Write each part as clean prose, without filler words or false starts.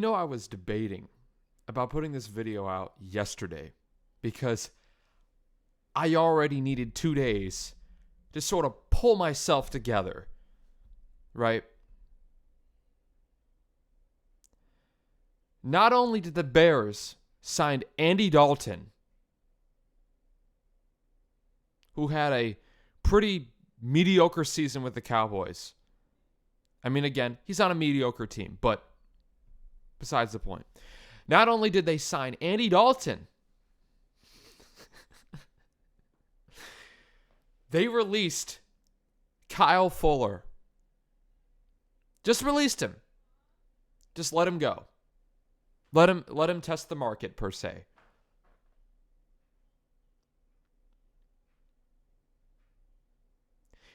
I was debating about putting this video out yesterday because I already needed 2 days to sort of pull myself together, right? Not only did the Bears sign Andy Dalton, who had a pretty mediocre season with the Cowboys. I mean, again, he's on a mediocre team, but besides the point. Not only did they sign Andy Dalton, they released Kyle Fuller. Just released him. Just let him go. Let him test the market, per se.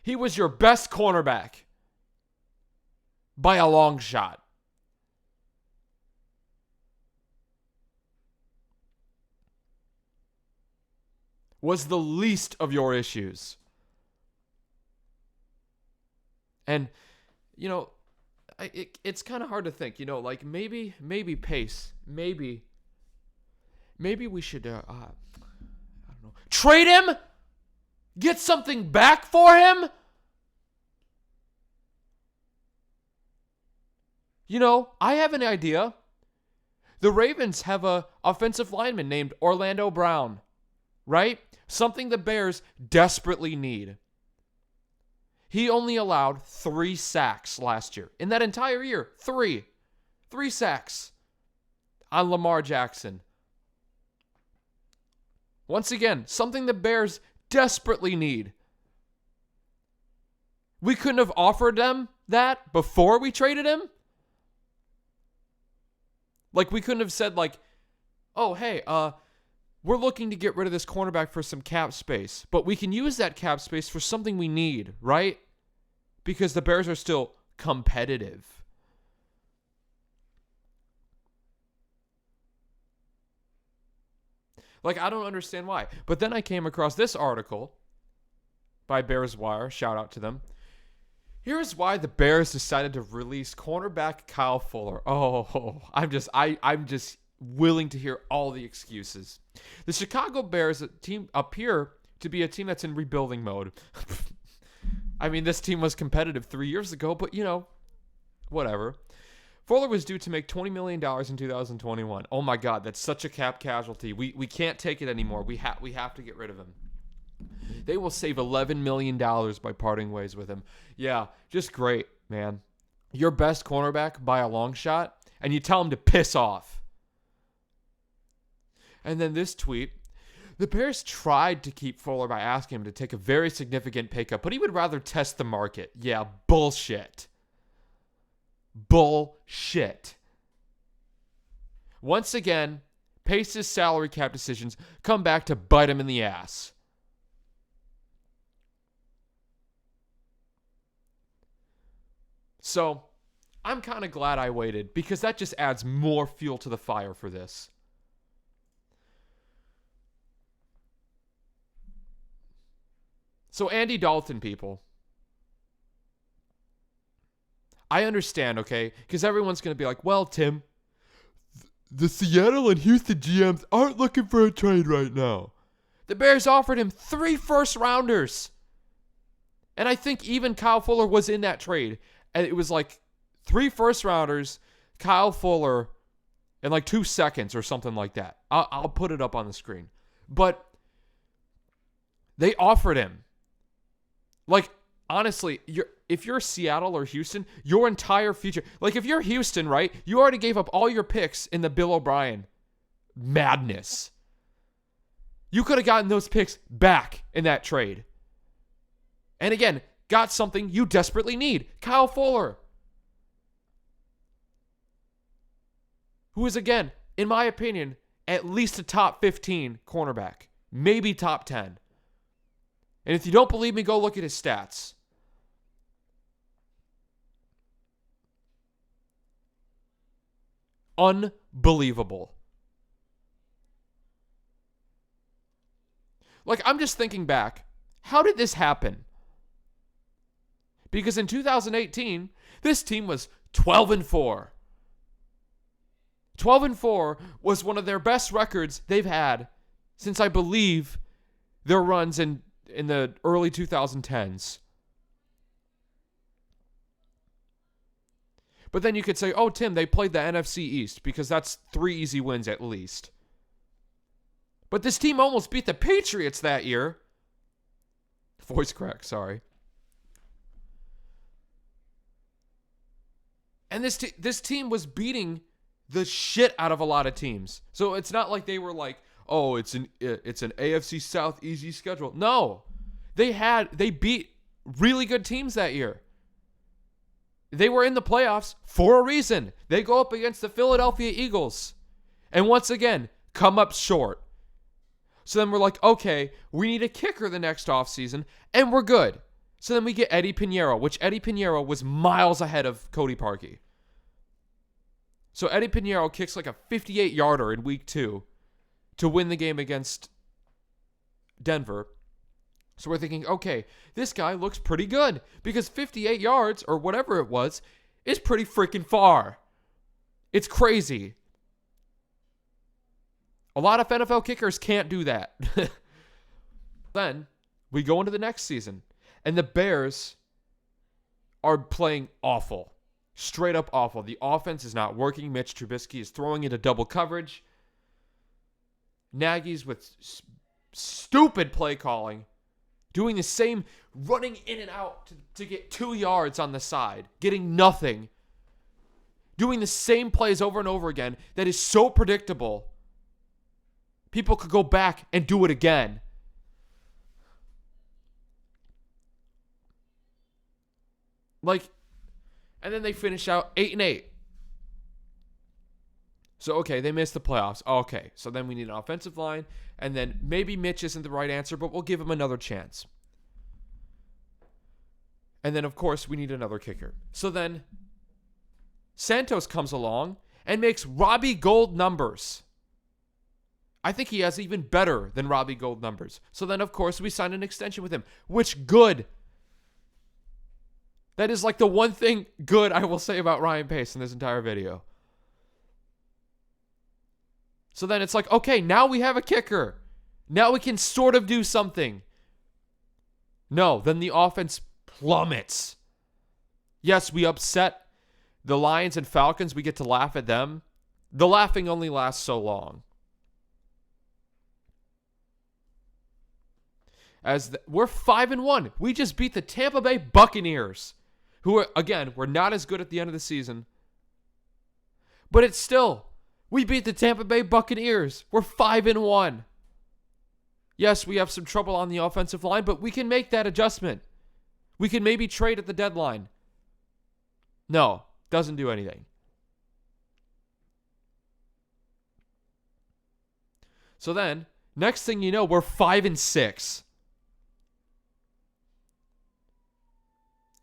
He was your best cornerback by a long shot. Was the least of your issues. And, it's kind of hard to think, like maybe Pace, maybe we should, I don't know, trade him? Get something back for him? I have an idea. The Ravens have a offensive lineman named Orlando Brown, right? Something the Bears desperately need. He only allowed 3 sacks last year. In that entire year, 3. 3 sacks on Lamar Jackson. Once again, something the Bears desperately need. We couldn't have offered them that before we traded him? Like, we couldn't have said, oh, hey, we're looking to get rid of this cornerback for some cap space, but we can use that cap space for something we need, right? Because the Bears are still competitive. I don't understand why. But then I came across this article by Bears Wire. Shout out to them. Here's why the Bears decided to release cornerback Kyle Fuller. Oh, I'm just willing to hear all the excuses. The Chicago Bears team appear to be a team that's in rebuilding mode. I mean, this team was competitive 3 years ago, but whatever. Fuller was due to make $20 million in 2021. Oh my God, that's such a cap casualty. We can't take it anymore. We have to get rid of him. They will save $11 million by parting ways with him. Yeah, just great, man. Your best cornerback by a long shot, and you tell him to piss off. And then this tweet, the Bears tried to keep Fuller by asking him to take a very significant pay cut, but he would rather test the market. Yeah, bullshit. Bullshit. Once again, Pace's salary cap decisions come back to bite him in the ass. So, I'm kind of glad I waited because that just adds more fuel to the fire for this. So, Andy Dalton, people. I understand, okay? Because everyone's going to be like, well, Tim, the Seattle and Houston GMs aren't looking for a trade right now. The Bears offered him 3 first-rounders. And I think even Kyle Fuller was in that trade. And it was 3 first-rounders, Kyle Fuller, in 2 seconds or something like that. I'll put it up on the screen. But they offered him. Honestly, if you're Seattle or Houston, your entire future... if you're Houston, right, you already gave up all your picks in the Bill O'Brien madness. You could have gotten those picks back in that trade. And again, got something you desperately need. Kyle Fuller. Who is, again, in my opinion, at least a top 15 cornerback. Maybe top 10. And if you don't believe me, go look at his stats. Unbelievable. I'm just thinking back. How did this happen? Because in 2018, this team was 12-4. 12-4 was one of their best records they've had since, I believe, their runs in the early 2010s. But then you could say, oh, Tim, they played the NFC East because that's 3 easy wins at least. But this team almost beat the Patriots that year. Voice crack, sorry. And this team was beating the shit out of a lot of teams. So it's not like they were like, oh, it's an AFC South easy schedule. No. They beat really good teams that year. They were in the playoffs for a reason. They go up against the Philadelphia Eagles. And once again, come up short. So then we're like, okay, we need a kicker the next offseason, and we're good. So then we get Eddie Pinheiro, which Eddie Pinheiro was miles ahead of Cody Parkey. So Eddie Pinheiro kicks like a 58-yarder in week 2 to win the game against Denver. So we're thinking, okay, this guy looks pretty good because 58 yards or whatever it was is pretty freaking far. It's crazy. A lot of NFL kickers can't do that. Then we go into the next season, and the Bears are playing awful. Straight up awful. The offense is not working. Mitch Trubisky is throwing into double coverage. Nagy's with stupid play calling. Doing the same, running in and out to get 2 yards on the side. Getting nothing. Doing the same plays over and over again that is so predictable. People could go back and do it again. And then they finish out 8-8. So, okay, they missed the playoffs. Okay, so then we need an offensive line. And then maybe Mitch isn't the right answer, but we'll give him another chance. And then, of course, we need another kicker. So then Santos comes along and makes Robbie Gould numbers. I think he has even better than Robbie Gould numbers. So then, of course, we sign an extension with him, which good. That is like the one thing good I will say about Ryan Pace in this entire video. So then it's like, okay, now we have a kicker. Now we can sort of do something. No, then the offense plummets. Yes, we upset the Lions and Falcons. We get to laugh at them. The laughing only lasts so long. We're 5-1. We just beat the Tampa Bay Buccaneers, who are, again, were not as good at the end of the season. But it's still, we beat the Tampa Bay Buccaneers. We're 5-1. Yes, we have some trouble on the offensive line, but we can make that adjustment. We can maybe trade at the deadline. No, doesn't do anything. So then, next thing you know, we're 5-6.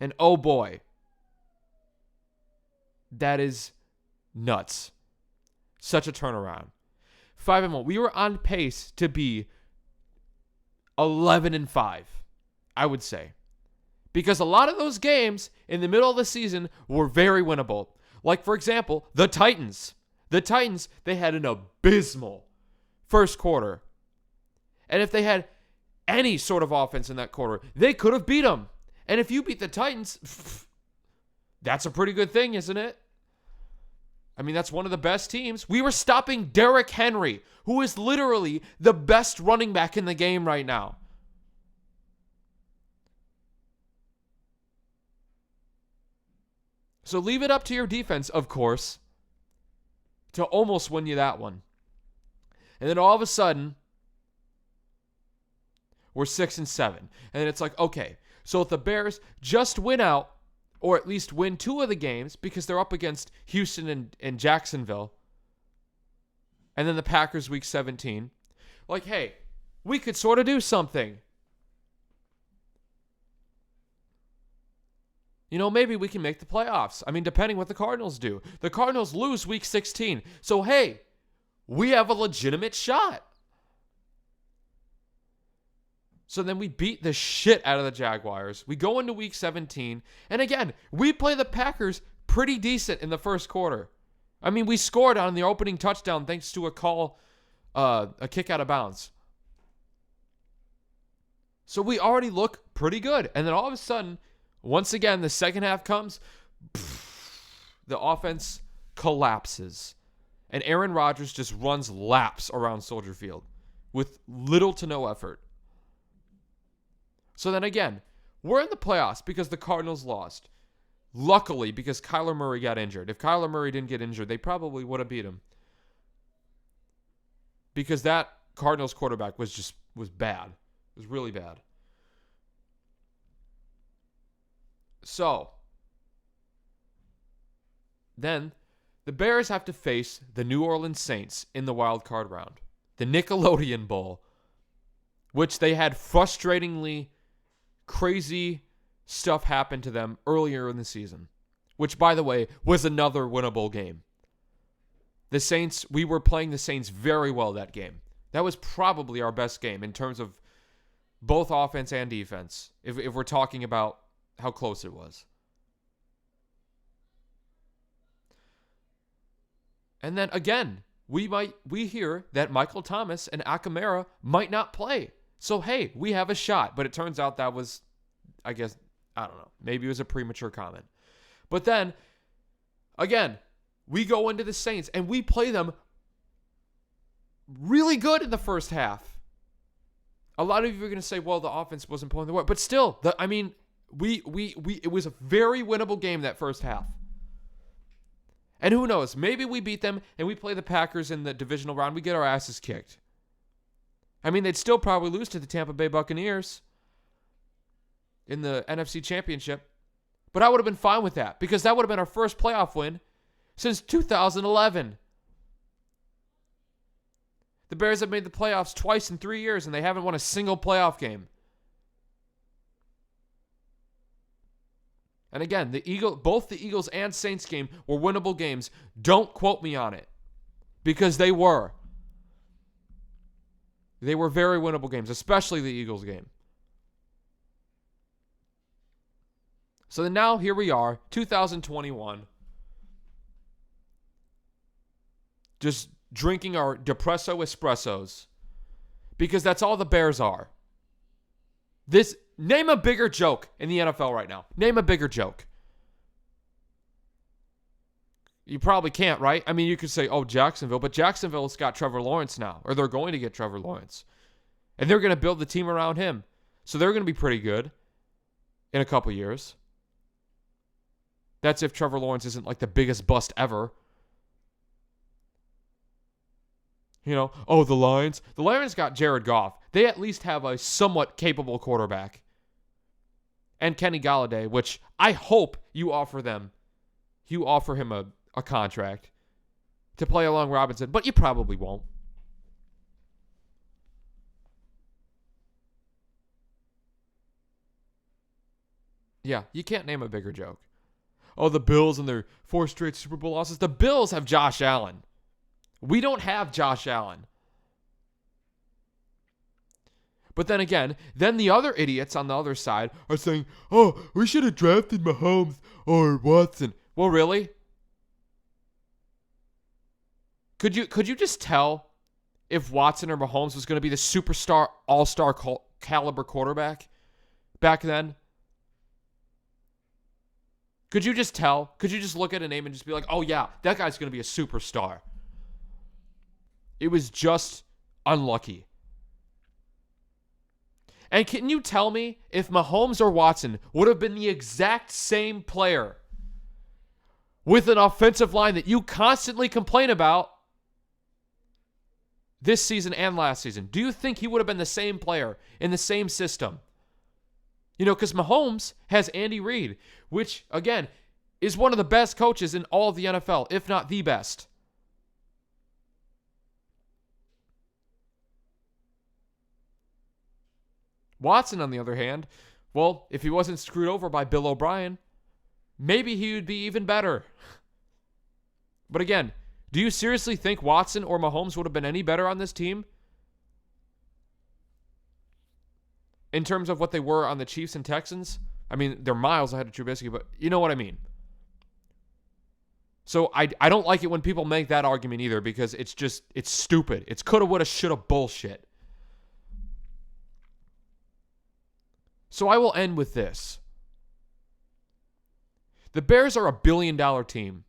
And oh boy, that is nuts. Such a turnaround. 5-1. We were on pace to be 11-5, I would say. Because a lot of those games in the middle of the season were very winnable. Like, for example, the Titans. The Titans, they had an abysmal first quarter. And if they had any sort of offense in that quarter, they could have beat them. And if you beat the Titans, that's a pretty good thing, isn't it? I mean, that's one of the best teams. We were stopping Derrick Henry, who is literally the best running back in the game right now. So leave it up to your defense, of course, to almost win you that one. And then all of a sudden, we're 6-7. And then it's like, okay, so if the Bears just win out, or at least win 2 of the games, because they're up against Houston and Jacksonville, and then the Packers week 17, like, hey, we could sort of do something. You know, maybe we can make the playoffs. I mean, depending what the Cardinals do. The Cardinals lose week 16. So, hey, we have a legitimate shot. So then we beat the shit out of the Jaguars. We go into week 17. And again, we play the Packers pretty decent in the first quarter. I mean, we scored on the opening touchdown thanks to a kick out of bounds. So we already look pretty good. And then all of a sudden, once again, the second half comes, the offense collapses. And Aaron Rodgers just runs laps around Soldier Field with little to no effort. So then again, we're in the playoffs because the Cardinals lost. Luckily, because Kyler Murray got injured. If Kyler Murray didn't get injured, they probably would have beat him. Because that Cardinals quarterback was bad. It was really bad. So, then the Bears have to face the New Orleans Saints in the wild card round. The Nickelodeon Bowl, which they had frustratingly crazy stuff happen to them earlier in the season, which, by the way, was another winnable game. The Saints, we were playing the Saints very well that game. That was probably our best game in terms of both offense and defense, if we're talking about how close it was. And then again, we hear that Michael Thomas and Akamara might not play. So hey, we have a shot. But it turns out that was, I guess, I don't know. Maybe it was a premature comment. But then, again, we go into the Saints and we play them really good in the first half. A lot of you are going to say, well, the offense wasn't pulling the weight. But still, it was a very winnable game that first half. And who knows? Maybe we beat them and we play the Packers in the divisional round. We get our asses kicked. I mean, they'd still probably lose to the Tampa Bay Buccaneers in the NFC Championship. But I would have been fine with that because that would have been our first playoff win since 2011. The Bears have made the playoffs twice in 3 years and they haven't won a single playoff game. And again, both the Eagles and Saints game were winnable games. Don't quote me on it because they were. They were very winnable games, especially the Eagles game. So then now here we are, 2021. Just drinking our depresso espressos because that's all the Bears are. Name a bigger joke in the NFL right now. Name a bigger joke. You probably can't, right? I mean, you could say, oh, Jacksonville, but Jacksonville's got Trevor Lawrence now, or they're going to get Trevor Lawrence. And they're going to build the team around him. So they're going to be pretty good in a couple years. That's if Trevor Lawrence isn't like the biggest bust ever. You know, oh, the Lions. The Lions got Jared Goff. They at least have a somewhat capable quarterback. And Kenny Galladay, which I hope you offer him a contract to play along Robinson, but you probably won't. Yeah, you can't name a bigger joke. Oh, the Bills and their 4 straight Super Bowl losses. The Bills have Josh Allen. We don't have Josh Allen. But then again, the other idiots on the other side are saying, oh, we should have drafted Mahomes or Watson. Well, really? Could you just tell if Watson or Mahomes was going to be the superstar, all-star caliber quarterback back then? Could you just tell? Could you just look at a name and just be like, oh yeah, that guy's going to be a superstar? It was just unlucky. And can you tell me if Mahomes or Watson would have been the exact same player with an offensive line that you constantly complain about this season and last season? Do you think he would have been the same player in the same system? You know, because Mahomes has Andy Reid, which, again, is one of the best coaches in all of the NFL, if not the best. Watson, on the other hand, well, if he wasn't screwed over by Bill O'Brien, maybe he would be even better. But again, do you seriously think Watson or Mahomes would have been any better on this team? In terms of what they were on the Chiefs and Texans? I mean, they're miles ahead of Trubisky, but you know what I mean. So I don't like it when people make that argument either, because it's stupid. It's coulda, woulda, shoulda bullshit. So I will end with this. The Bears are $1 billion team.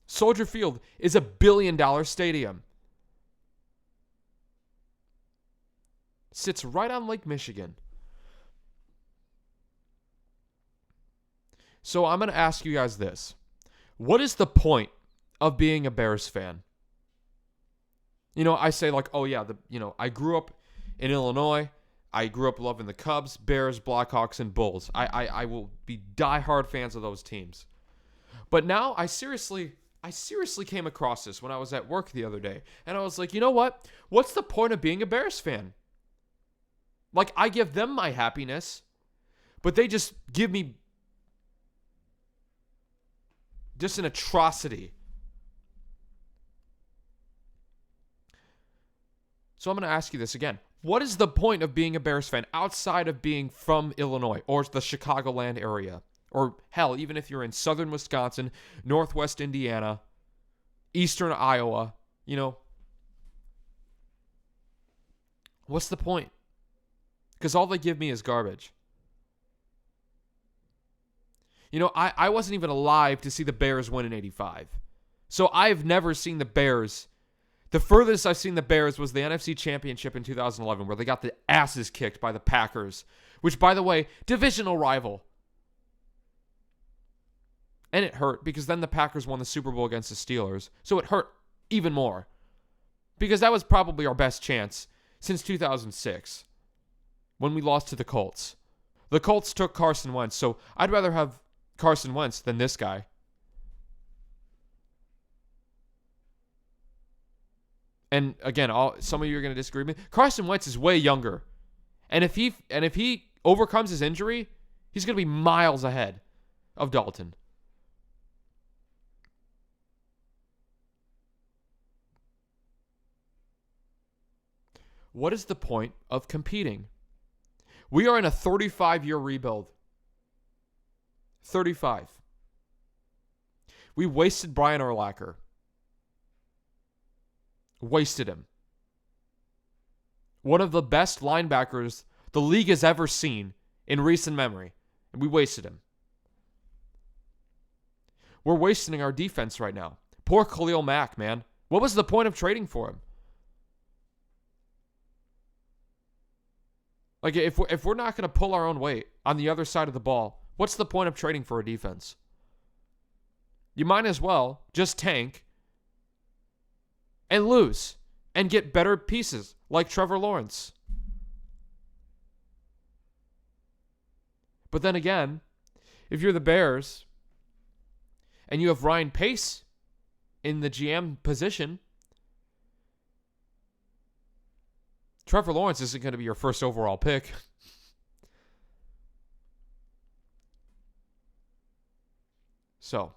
Soldier Field is $1 billion stadium. Sits right on Lake Michigan. So I'm going to ask you guys this. What is the point of being a Bears fan? I say like, oh yeah, I grew up in Illinois. I grew up loving the Cubs, Bears, Blackhawks, and Bulls. I will be diehard fans of those teams. But now I seriously came across this when I was at work the other day. And I was like, you know what? What's the point of being a Bears fan? Like, I give them my happiness, but they just give me just an atrocity. So I'm going to ask you this again. What is the point of being a Bears fan outside of being from Illinois or the Chicagoland area? Or hell, even if you're in southern Wisconsin, northwest Indiana, eastern Iowa, what's the point? Because all they give me is garbage. I wasn't even alive to see the Bears win in 85. So I've never seen the Bears. The furthest I've seen the Bears was the NFC Championship in 2011, where they got the asses kicked by the Packers, which, by the way, divisional rival. And it hurt because then the Packers won the Super Bowl against the Steelers. So it hurt even more because that was probably our best chance since 2006 when we lost to the Colts. The Colts took Carson Wentz, so I'd rather have Carson Wentz than this guy. And again, some of you are going to disagree with me. Carson Wentz is way younger. And if he overcomes his injury, he's going to be miles ahead of Dalton. What is the point of competing? We are in a 35-year rebuild. 35. We wasted Brian Urlacher. Wasted him. One of the best linebackers the league has ever seen in recent memory. And we wasted him. We're wasting our defense right now. Poor Khalil Mack, man. What was the point of trading for him? Like, if we're not going to pull our own weight on the other side of the ball, what's the point of trading for a defense? You might as well just tank and lose and get better pieces like Trevor Lawrence. But then again, if you're the Bears and you have Ryan Pace in the GM position, Trevor Lawrence isn't going to be your first overall pick. So,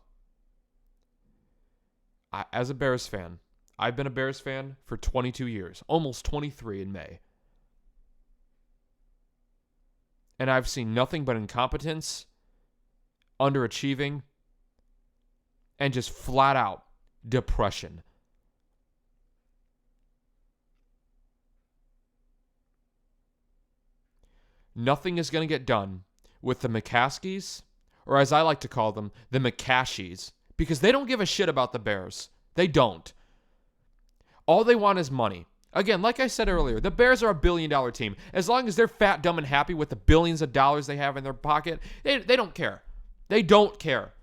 as a Bears fan, I've been a Bears fan for 22 years, almost 23 in May. And I've seen nothing but incompetence, underachieving, and just flat out depression. Nothing is going to get done with the McCaskies, or as I like to call them, the McCashies, because they don't give a shit about the Bears. They don't. All they want is money. Again, like I said earlier, the Bears are $1 billion team. As long as they're fat, dumb, and happy with the billions of dollars they have in their pocket, they don't care. They don't care.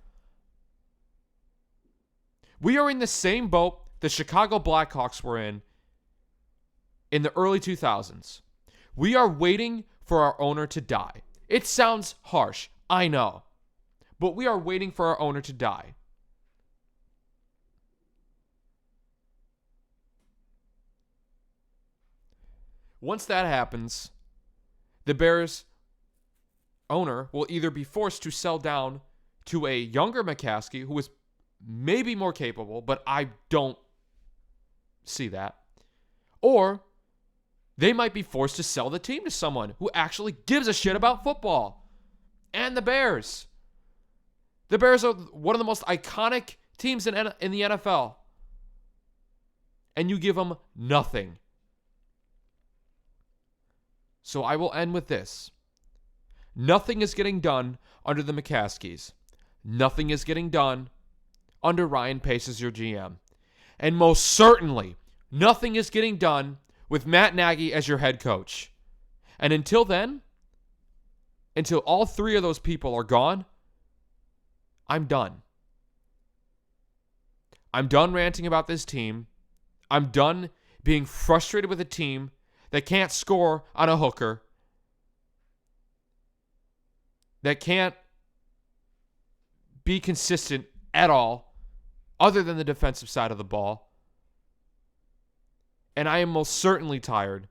We are in the same boat the Chicago Blackhawks were in the early 2000s. We are waiting for our owner to die. It sounds harsh, I know. But we are waiting for our owner to die. Once that happens, the Bears owner will either be forced to sell down to a younger McCaskey who is maybe more capable, but I don't see that. Or they might be forced to sell the team to someone who actually gives a shit about football and the Bears. The Bears are one of the most iconic teams in the NFL. And you give them nothing. So I will end with this. Nothing is getting done under the McCaskies. Nothing is getting done under Ryan Pace as your GM. And most certainly, nothing is getting done with Matt Nagy as your head coach. And until then, until all three of those people are gone, I'm done. I'm done ranting about this team. I'm done being frustrated with a team that can't score on a hooker, that can't be consistent at all, other than the defensive side of the ball. And I am most certainly tired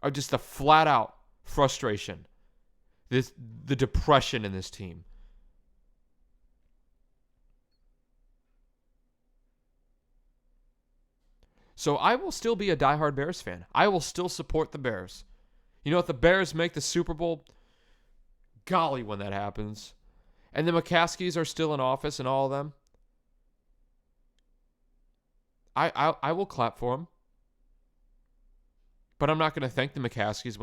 of just the flat-out frustration, the depression in this team. So I will still be a diehard Bears fan. I will still support the Bears. You know, if the Bears make the Super Bowl, golly, when that happens, and the McCaskies are still in office and all of them, I will clap for them. But I'm not going to thank the McCaskies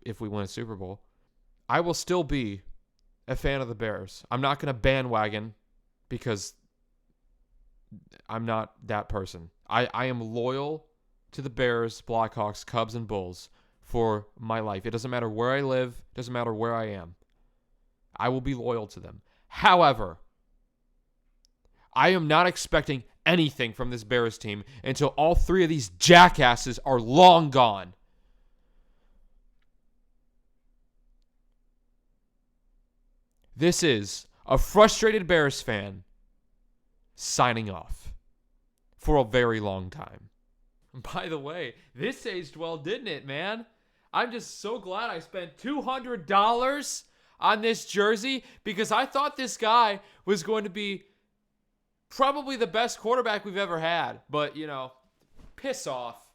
if we win a Super Bowl. I will still be a fan of the Bears. I'm not going to bandwagon because I'm not that person. I am loyal to the Bears, Blackhawks, Cubs, and Bulls for my life. It doesn't matter where I live. It doesn't matter where I am. I will be loyal to them. However, I am not expecting anything from this Bears team until all three of these jackasses are long gone. This is a frustrated Bears fan signing off for a very long time. By the way, this aged well, didn't it, man? I'm just so glad I spent $200 on this jersey because I thought this guy was going to be probably the best quarterback we've ever had. But, piss off.